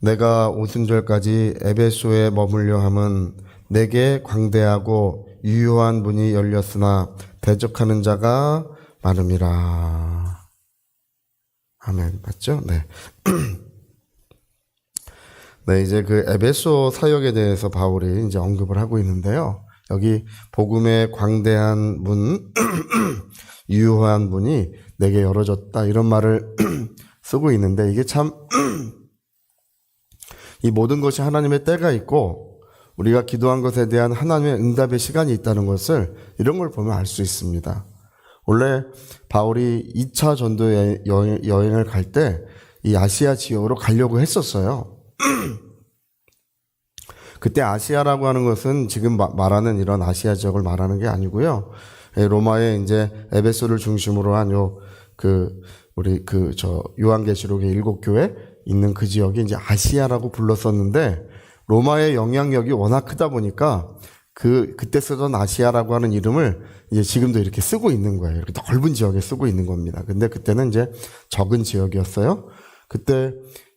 내가 오순절까지 에베소에 머물려 함은 내게 광대하고 유효한 문이 열렸으나 대적하는 자가 많음이라. 아멘. 맞죠? 네. 네, 이제 그 에베소 사역에 대해서 바울이 이제 언급을 하고 있는데요. 여기 복음의 광대한 문, 유효한 문이 내게 열어졌다, 이런 말을 쓰고 있는데, 이게 참 이 모든 것이 하나님의 때가 있고 우리가 기도한 것에 대한 하나님의 응답의 시간이 있다는 것을, 이런 걸 보면 알 수 있습니다. 원래 바울이 2차 전도 여행을 갈 때 이 아시아 지역으로 가려고 했었어요. 그때 아시아라고 하는 것은 지금 말하는 이런 아시아 지역을 말하는 게 아니고요. 로마의 이제 에베소를 중심으로 한 우리 요한계시록의 7교회 있는 그 지역이 이제 아시아라고 불렀었는데, 로마의 영향력이 워낙 크다 보니까 그때 쓰던 아시아라고 하는 이름을 이제 지금도 이렇게 쓰고 있는 거예요. 이렇게 넓은 지역에 쓰고 있는 겁니다. 근데 그때는 이제 적은 지역이었어요. 그때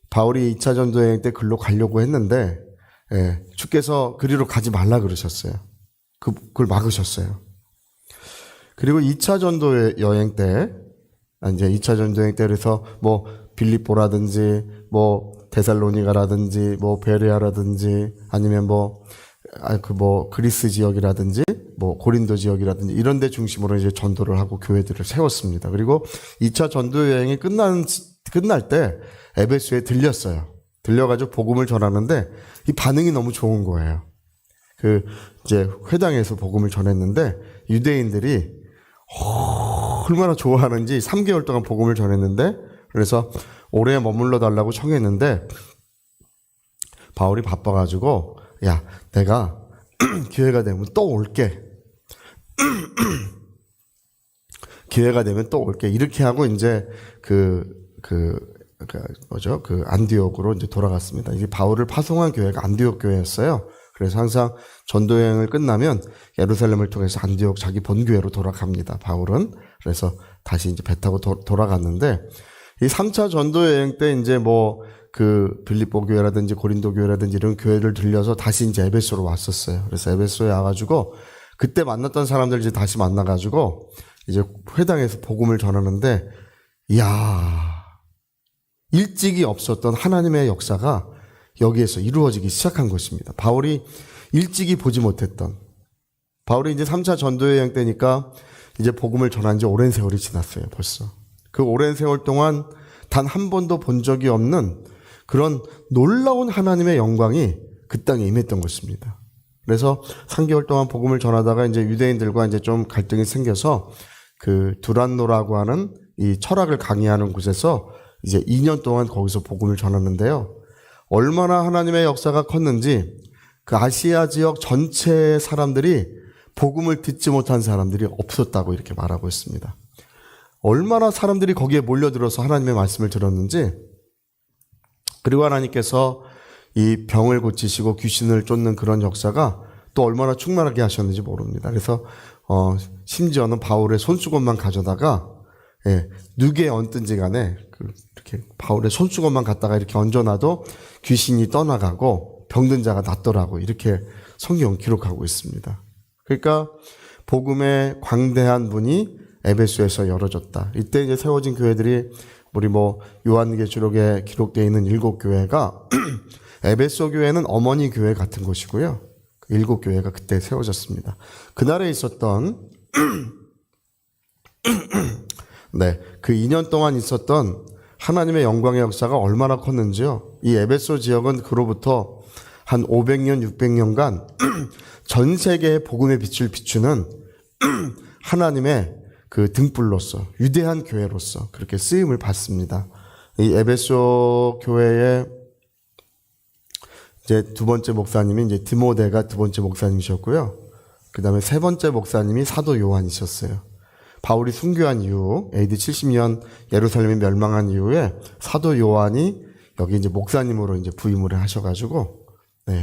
바울이 2차 전도 여행 때 글로 가려고 했는데, 주께서 그리로 가지 말라 그러셨어요. 그걸 막으셨어요. 그리고 2차 전도 여행 때, 이제 2차 전도 여행 때 그래서 뭐 빌립보라든지 뭐 데살로니가라든지 뭐 베레아라든지 아니면 그리스 지역이라든지 뭐 고린도 지역이라든지 이런 데 중심으로 이제 전도를 하고 교회들을 세웠습니다. 그리고 2차 전도 여행이 끝날 때 에베소에 들렸어요. 들려가지고 복음을 전하는데 이 반응이 너무 좋은 거예요. 이제 회당에서 복음을 전했는데 유대인들이 얼마나 좋아하는지 3개월 동안 복음을 전했는데, 그래서 오래 머물러 달라고 청했는데 바울이 바빠가지고, 야, 내가 기회가 되면 또 올게. 기회가 되면 또 올게. 이렇게 하고 이제 안디옥으로 이제 돌아갔습니다. 이게 바울을 파송한 교회가 안디옥 교회였어요. 그래서 항상 전도 여행을 끝나면 예루살렘을 통해서 안디옥 자기 본교회로 돌아갑니다, 바울은. 그래서 다시 이제 배 타고 돌아갔는데, 이 3차 전도 여행 때 이제 빌립보 교회라든지 고린도 교회라든지 이런 교회를 들려서 다시 이제 에베소로 왔었어요. 그래서 에베소에 와가지고 그때 만났던 사람들 이제 다시 만나가지고 이제 회당에서 복음을 전하는데, 이야, 일찍이 없었던 하나님의 역사가 여기에서 이루어지기 시작한 것입니다. 바울이 일찍이 보지 못했던, 바울이 이제 3차 전도 여행 때니까 이제 복음을 전한 지 오랜 세월이 지났어요, 벌써. 그 오랜 세월 동안 단 한 번도 본 적이 없는 그런 놀라운 하나님의 영광이 그 땅에 임했던 것입니다. 그래서 3개월 동안 복음을 전하다가 이제 유대인들과 이제 좀 갈등이 생겨서 두란노라고 하는 이 철학을 강의하는 곳에서 이제 2년 동안 거기서 복음을 전하는데요. 얼마나 하나님의 역사가 컸는지 그 아시아 지역 전체 사람들이 복음을 듣지 못한 사람들이 없었다고 이렇게 말하고 있습니다. 얼마나 사람들이 거기에 몰려들어서 하나님의 말씀을 들었는지, 그리고 하나님께서 이 병을 고치시고 귀신을 쫓는 그런 역사가 또 얼마나 충만하게 하셨는지 모릅니다. 그래서 심지어는 바울의 손수건만 가져다가 누구에 얹든지 간에 이렇게 바울의 손수건만 갖다가 이렇게 얹어놔도 귀신이 떠나가고 병든 자가 낫더라고, 이렇게 성경 기록하고 있습니다. 그러니까 복음의 광대한 문이 에베소에서 열어졌다. 이때 이제 세워진 교회들이 우리 요한계시록에 기록되어 있는 7교회가 에베소 교회는 어머니 교회 같은 곳이고요. 7교회가 그때 세워졌습니다. 그날에 있었던 그 2년 동안 있었던 하나님의 영광의 역사가 얼마나 컸는지요. 이 에베소 지역은 그로부터 한 500년, 600년간 전 세계의 복음의 빛을 비추는 하나님의 그 등불로서, 위대한 교회로서 그렇게 쓰임을 받습니다. 이 에베소 교회의 이제 두 번째 목사님이 이제 디모데가 두 번째 목사님이셨고요. 그 다음에 세 번째 목사님이 사도 요한이셨어요. 바울이 순교한 이후, AD 70년 예루살렘이 멸망한 이후에 사도 요한이 여기 이제 목사님으로 이제 부임을 하셔가지고,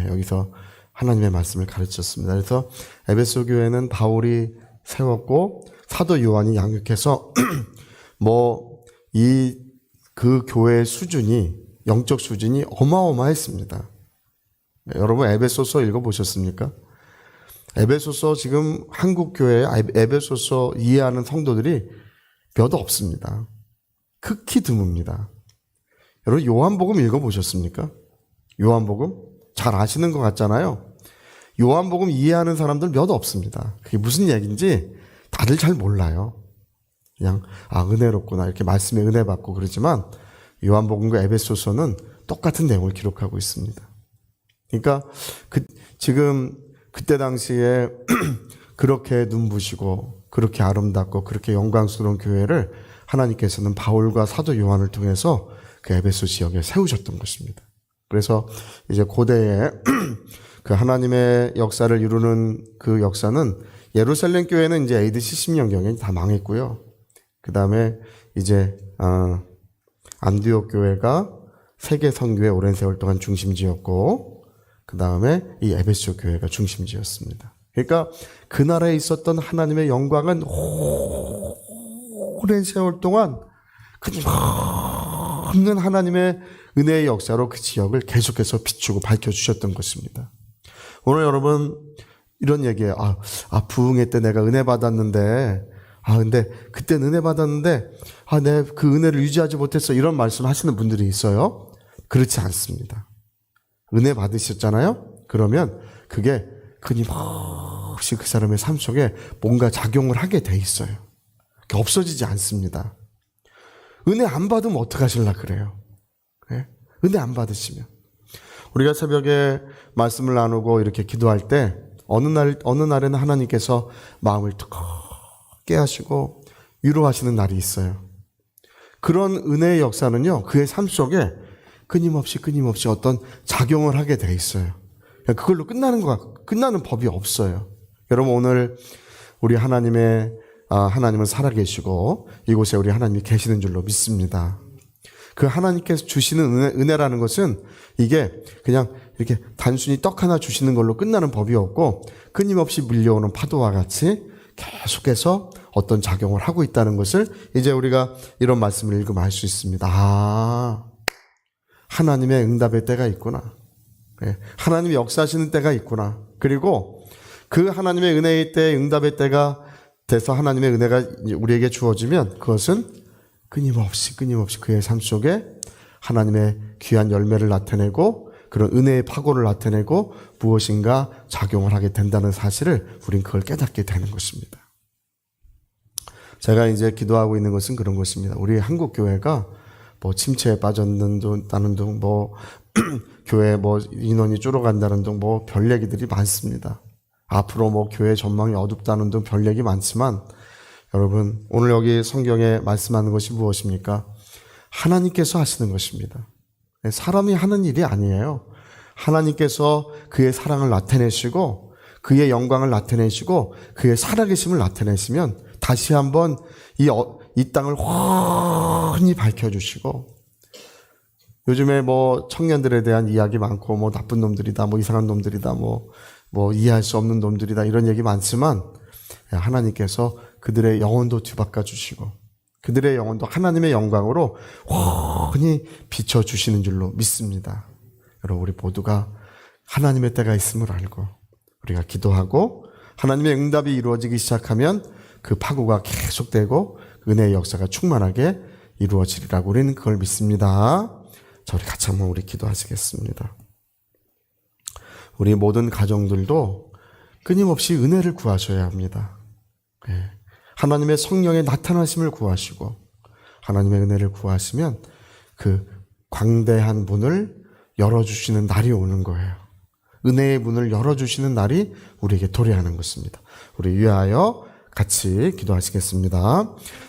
여기서 하나님의 말씀을 가르쳤습니다. 그래서 에베소 교회는 바울이 세웠고 사도 요한이 양육해서 그 교회의 수준이 영적 수준이 어마어마했습니다. 여러분 에베소서 읽어보셨습니까? 에베소서 지금 한국교회 에베소서 이해하는 성도들이 몇 없습니다. 극히 드뭅니다. 여러분 요한복음 읽어보셨습니까? 요한복음 잘 아시는 것 같잖아요. 요한복음 이해하는 사람들 몇 없습니다. 그게 무슨 얘기인지 다들 잘 몰라요. 그냥 은혜롭구나 이렇게 말씀에 은혜 받고 그러지만 요한복음과 에베소서는 똑같은 내용을 기록하고 있습니다. 그러니까 지금 그때 당시에 그렇게 눈부시고 그렇게 아름답고 그렇게 영광스러운 교회를 하나님께서는 바울과 사도 요한을 통해서 그 에베소 지역에 세우셨던 것입니다. 그래서 이제 고대에 그 하나님의 역사를 이루는 그 역사는 예루살렘 교회는 이제 AD 70년경에 다 망했고요. 그 다음에 이제 안디옥 교회가 세계 선교의 오랜 세월 동안 중심지였고, 그 다음에 이 에베소 교회가 중심지였습니다. 그러니까 그 나라에 있었던 하나님의 영광은 오랜 세월 동안 끊임없는 하나님의 은혜의 역사로 그 지역을 계속해서 비추고 밝혀주셨던 것입니다. 오늘 여러분 이런 얘기예요. 부흥회 때 내가 은혜 받았는데 근데 그땐 은혜 받았는데 내 그 은혜를 유지하지 못했어, 이런 말씀 하시는 분들이 있어요. 그렇지 않습니다. 은혜 받으셨잖아요. 그러면 그게 끊임없이 그 사람의 삶 속에 뭔가 작용을 하게 돼 있어요. 없어지지 않습니다. 은혜 안 받으면 어떡하실라 그래요? 네? 은혜 안 받으시면. 우리가 새벽에 말씀을 나누고 이렇게 기도할 때 어느 날에는 하나님께서 마음을 뜨겁게 하시고 위로하시는 날이 있어요. 그런 은혜의 역사는요, 그의 삶 속에 끊임없이 어떤 작용을 하게 돼 있어요. 그걸로 끝나는 법이 없어요. 여러분 오늘 우리 하나님은 살아계시고 이곳에 우리 하나님이 계시는 줄로 믿습니다. 그 하나님께서 주시는 은혜라는 것은 이게 그냥 이렇게 단순히 떡 하나 주시는 걸로 끝나는 법이 없고 끊임없이 밀려오는 파도와 같이 계속해서 어떤 작용을 하고 있다는 것을 이제 우리가 이런 말씀을 읽으면 알 수 있습니다. 하나님의 응답의 때가 있구나. 하나님이 역사하시는 때가 있구나. 그리고 그 하나님의 은혜의 때, 응답의 때가 돼서 하나님의 은혜가 우리에게 주어지면 그것은 끊임없이 그의 삶 속에 하나님의 귀한 열매를 나타내고 그런 은혜의 파고를 나타내고 무엇인가 작용을 하게 된다는 사실을 우린 그걸 깨닫게 되는 것입니다. 제가 이제 기도하고 있는 것은 그런 것입니다. 우리 한국 교회가 침체에 빠졌다는 등 교회 인원이 줄어간다는 등 별 얘기들이 많습니다. 앞으로 교회 전망이 어둡다는 등 별 얘기 많지만 여러분 오늘 여기 성경에 말씀하는 것이 무엇입니까? 하나님께서 하시는 것입니다. 사람이 하는 일이 아니에요. 하나님께서 그의 사랑을 나타내시고 그의 영광을 나타내시고 그의 살아계심을 나타내시면 다시 한번 이 땅을 훤히 밝혀주시고, 요즘에 청년들에 대한 이야기 많고 나쁜 놈들이다, 이상한 놈들이다, 이해할 수 없는 놈들이다, 이런 얘기 많지만 하나님께서 그들의 영혼도 뒤바꿔 주시고 그들의 영혼도 하나님의 영광으로 훤히 비춰주시는 줄로 믿습니다. 여러분 우리 모두가 하나님의 때가 있음을 알고 우리가 기도하고 하나님의 응답이 이루어지기 시작하면 그 파고가 계속되고 은혜의 역사가 충만하게 이루어지리라고 우리는 그걸 믿습니다. 자, 우리 같이 한번 우리 기도하시겠습니다. 우리 모든 가정들도 끊임없이 은혜를 구하셔야 합니다. 하나님의 성령의 나타나심을 구하시고 하나님의 은혜를 구하시면 그 광대한 문을 열어주시는 날이 오는 거예요. 은혜의 문을 열어주시는 날이 우리에게 도래하는 것입니다. 우리 위하여 같이 기도하시겠습니다.